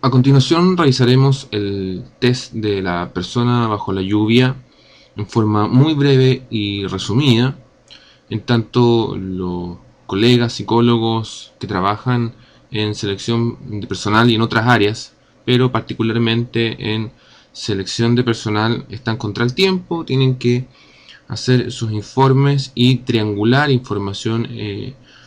A continuación realizaremos el test de la persona bajo la lluvia en forma muy breve y resumida, en tanto los colegas psicólogos que trabajan en selección de personal y en otras áreas, pero particularmente en selección de personal, están contra el tiempo, tienen que hacer sus informes y triangular información.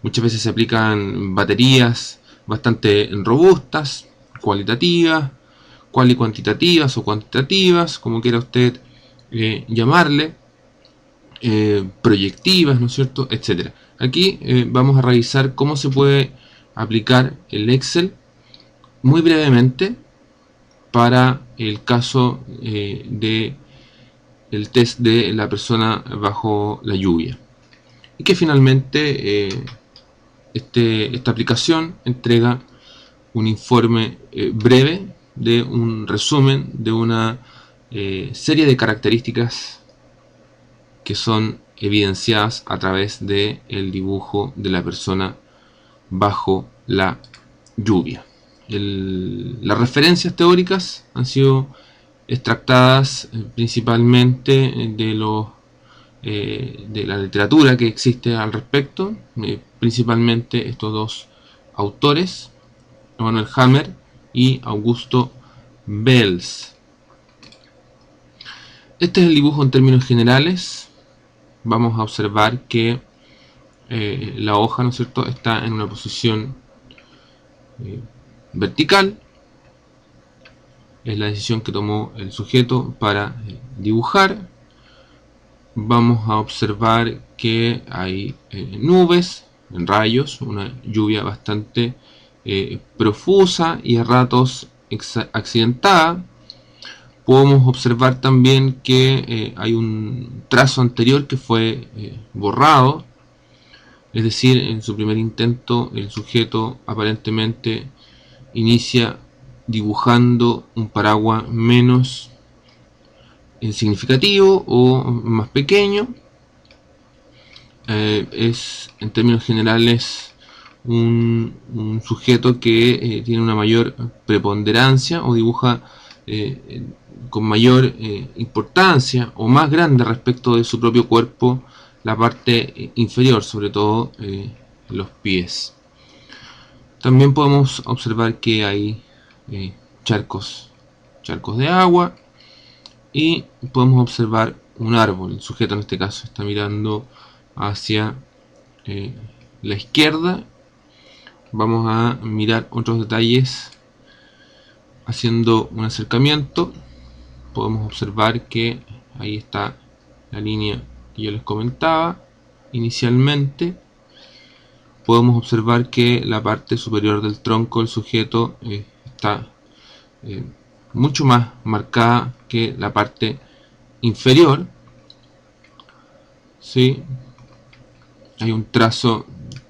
Muchas veces se aplican baterías bastante robustas, cualitativas, cuantitativas o cuantitativas, como quiera usted llamarle, proyectivas, ¿no es cierto?, etcétera. Aquí vamos a revisar cómo se puede aplicar el Excel muy brevemente para el caso de el test de la persona bajo la lluvia. Y que finalmente esta aplicación entrega un informe breve de un resumen de una serie de características que son evidenciadas a través del dibujo de la persona bajo la lluvia. Las referencias teóricas han sido extractadas principalmente de la literatura que existe al respecto, principalmente estos dos autores, Manuel Hammer y Augusto Bells. Este es el dibujo en términos generales. Vamos a observar que la hoja, ¿no es cierto?, está en una posición vertical. Es la decisión que tomó el sujeto para dibujar. Vamos a observar que hay nubes, rayos, una lluvia bastante profusa y a ratos accidentada. Podemos observar también que hay un trazo anterior que fue borrado, es decir, en su primer intento el sujeto aparentemente inicia dibujando un paraguas menos significativo o más pequeño. Es en términos generales un sujeto que tiene una mayor preponderancia o dibuja con mayor importancia o más grande respecto de su propio cuerpo la parte inferior, sobre todo los pies. También podemos observar que hay charcos de agua y podemos observar un árbol. El sujeto en este caso está mirando hacia la izquierda. Vamos a mirar otros detalles haciendo un acercamiento. Podemos observar que ahí está la línea que yo les comentaba inicialmente. Podemos observar que la parte superior del tronco del sujeto está mucho más marcada que la parte inferior. ¿Sí? Hay un trazo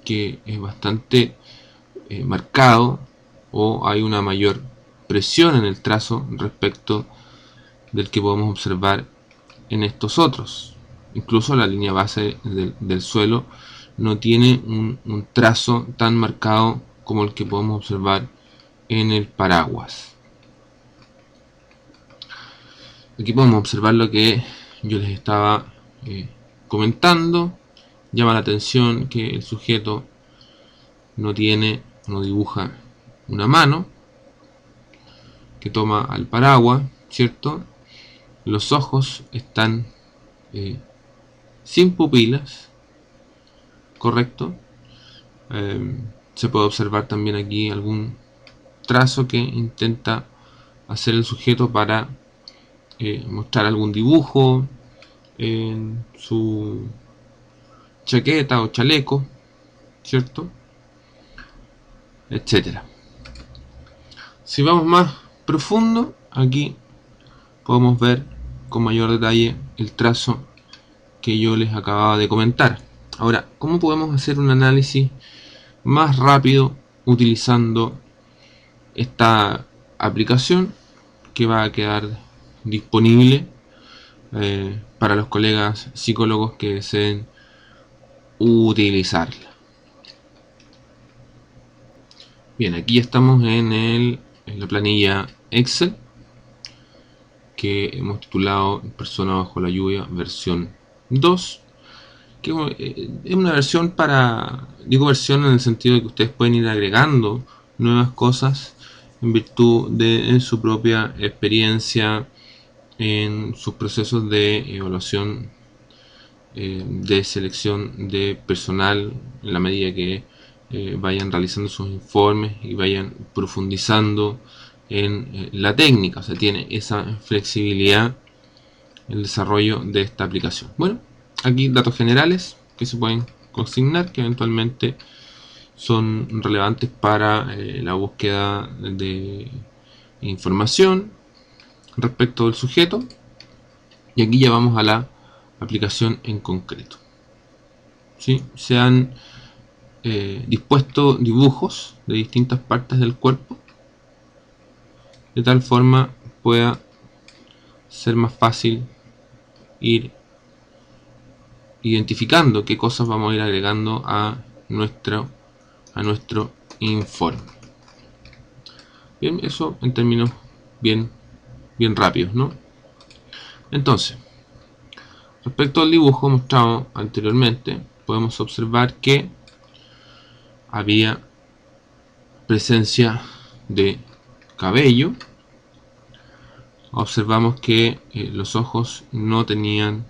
que es bastante marcado, o hay una mayor presión en el trazo respecto del que podemos observar en estos otros. Incluso la línea base del suelo no tiene un trazo tan marcado como el que podemos observar en el paraguas. Aquí podemos observar lo que yo les estaba comentando. Llama la atención que el sujeto no dibuja una mano que toma al paraguas, ¿cierto? Los ojos están sin pupilas, correcto. Se puede observar también aquí algún trazo que intenta hacer el sujeto para mostrar algún dibujo en su chaqueta o chaleco, ¿cierto? Etcétera. Si vamos más profundo, aquí podemos ver con mayor detalle el trazo que yo les acababa de comentar. Ahora, ¿cómo podemos hacer un análisis más rápido utilizando esta aplicación que va a quedar disponible para los colegas psicólogos que deseen utilizarla? Bien, aquí estamos en el la planilla Excel que hemos titulado Persona bajo la lluvia versión 2, que es una versión digo versión en el sentido de que ustedes pueden ir agregando nuevas cosas en virtud de su propia experiencia en sus procesos de evaluación, de selección de personal, en la medida que vayan realizando sus informes y vayan profundizando en la técnica. O sea, tiene esa flexibilidad el desarrollo de esta aplicación. Bueno, aquí datos generales que se pueden consignar, que eventualmente son relevantes para la búsqueda de información respecto del sujeto. Y aquí ya vamos a la aplicación en concreto. ¿Sí? Se han dispuesto dibujos de distintas partes del cuerpo, de tal forma pueda ser más fácil ir identificando qué cosas vamos a ir agregando a nuestro informe. Bien, eso en términos bien rápidos, ¿no? Entonces, respecto al dibujo mostrado anteriormente, podemos observar que había presencia de cabello. Observamos que los ojos no tenían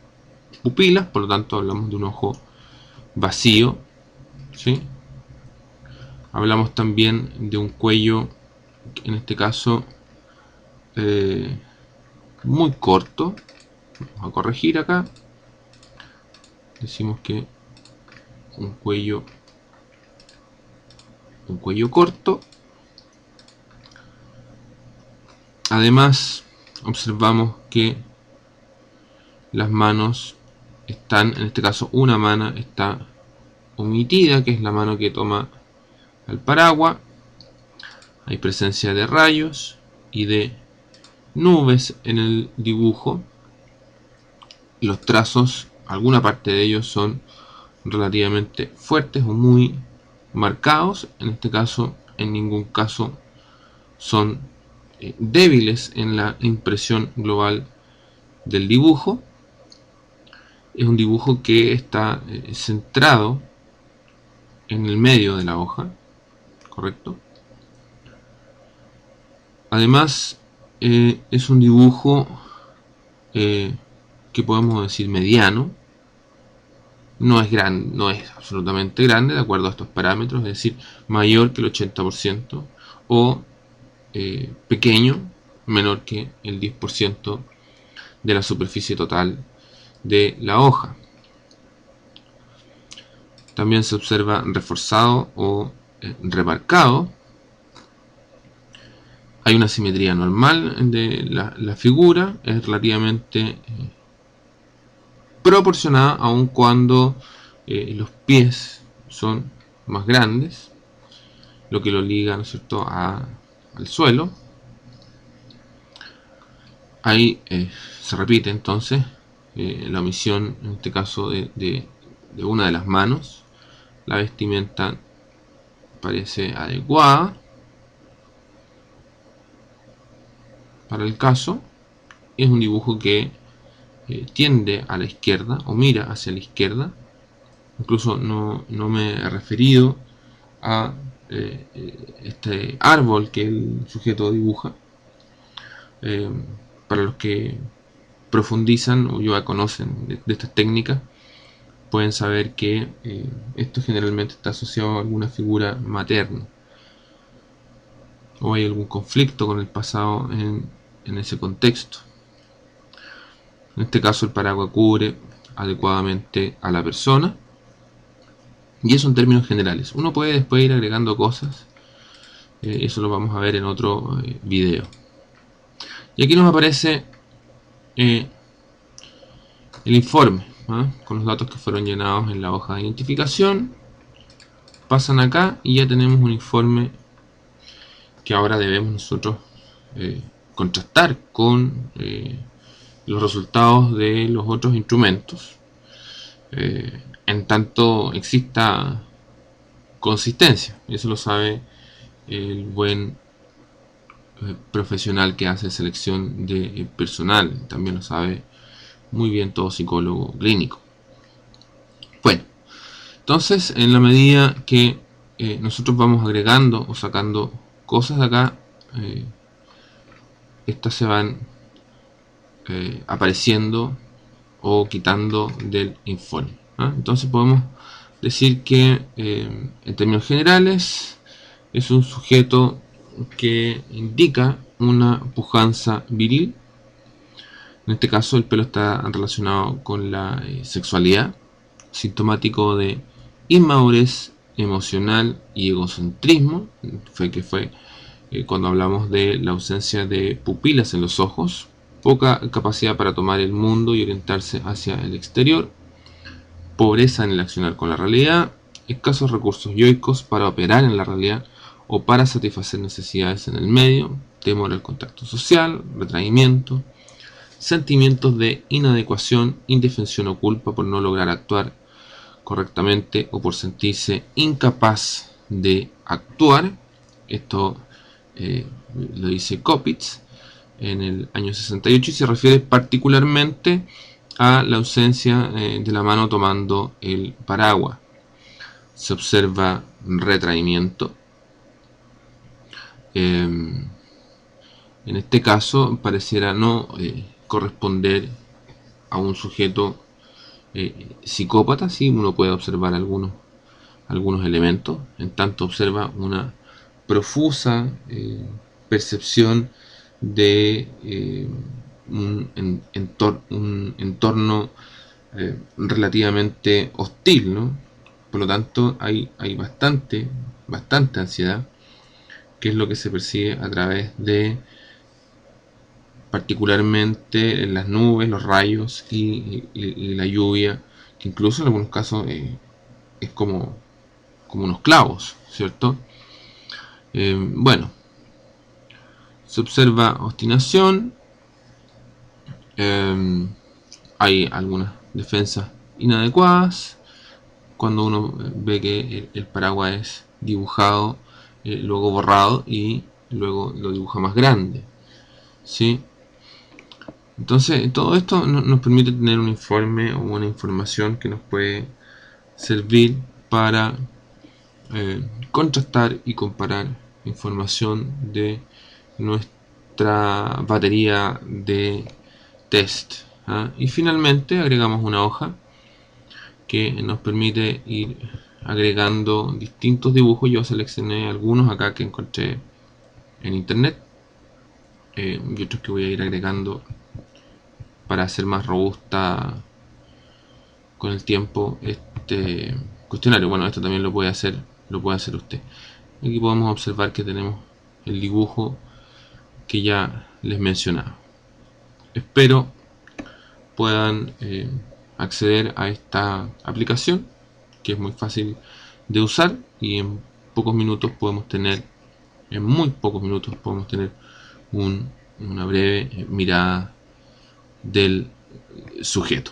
pupilas, por lo tanto hablamos de un ojo vacío, ¿sí? Hablamos también de un cuello, en este caso, muy corto. Vamos a corregir acá. Decimos que un cuello corto. Además, observamos que las manos están, en este caso una mano está omitida, que es la mano que toma el paraguas. Hay presencia de rayos y de nubes en el dibujo. Los trazos, alguna parte de ellos son relativamente fuertes o muy marcados. En este caso, en ningún caso son débiles en la impresión global del dibujo. Es un dibujo que está centrado en el medio de la hoja, ¿correcto? Además, es un dibujo que podemos decir mediano. No es grande, no es absolutamente grande de acuerdo a estos parámetros, es decir, mayor que el 80% o pequeño, menor que el 10% de la superficie total de la hoja. También se observa reforzado o remarcado. Hay una simetría normal de la figura, es relativamente proporcionada aun cuando los pies son más grandes, lo que lo liga, ¿no es cierto?, al suelo. Ahí se repite entonces la omisión, en este caso, de una de las manos. La vestimenta parece adecuada para el caso. Es un dibujo que tiende a la izquierda o mira hacia la izquierda. Incluso no me he referido a este árbol que el sujeto dibuja. Para los que profundizan o ya conocen de estas técnicas, pueden saber que esto generalmente está asociado a alguna figura materna o hay algún conflicto con el pasado en ese contexto. En este caso el paraguas cubre adecuadamente a la persona, y eso en términos generales. Uno puede después ir agregando cosas, eso lo vamos a ver en otro video. Y aquí nos aparece el informe, con los datos que fueron llenados en la hoja de identificación. Pasan acá y ya tenemos un informe que ahora debemos nosotros contrastar con los resultados de los otros instrumentos, en tanto exista consistencia. Eso lo sabe el buen profesional que hace selección de personal, también lo sabe muy bien todo psicólogo clínico. Bueno, entonces en la medida que nosotros vamos agregando o sacando cosas de acá, estas se van apareciendo o quitando del informe. Entonces podemos decir que en términos generales es un sujeto que indica una pujanza viril. En este caso el pelo está relacionado con la sexualidad, sintomático de inmadurez emocional y egocentrismo, que fue cuando hablamos de la ausencia de pupilas en los ojos, poca capacidad para tomar el mundo y orientarse hacia el exterior, pobreza en el accionar con la realidad, escasos recursos yoicos para operar en la realidad o para satisfacer necesidades en el medio, temor al contacto social, retraimiento, sentimientos de inadecuación, indefensión o culpa por no lograr actuar correctamente o por sentirse incapaz de actuar. Esto lo dice Kopitz en el año 68 y se refiere particularmente a la ausencia de la mano tomando el paraguas. Se observa retraimiento. En este caso pareciera no corresponder a un sujeto psicópata. Sí, uno puede observar algunos elementos, en tanto observa una profusa percepción de un entorno relativamente hostil, ¿no? Por lo tanto, hay bastante ansiedad, que es lo que se percibe a través de particularmente las nubes, los rayos y la lluvia, que incluso en algunos casos es como unos clavos, ¿cierto? Bueno, se observa obstinación, hay algunas defensas inadecuadas, cuando uno ve que el paraguas es dibujado, luego borrado y luego lo dibuja más grande, ¿sí? Entonces todo esto nos permite tener un informe o una información que nos puede servir para contrastar y comparar información de nuestra batería de test. Y finalmente agregamos una hoja que nos permite ir agregando distintos dibujos. Yo seleccioné algunos acá que encontré en internet y otros que voy a ir agregando para hacer más robusta con el tiempo este cuestionario. Bueno, esto también lo puede hacer usted. Aquí podemos observar que tenemos el dibujo que ya les mencionaba. Espero puedan acceder a esta aplicación, que es muy fácil de usar y en pocos minutos podemos tener, en muy pocos minutos podemos tener una breve mirada del sujeto.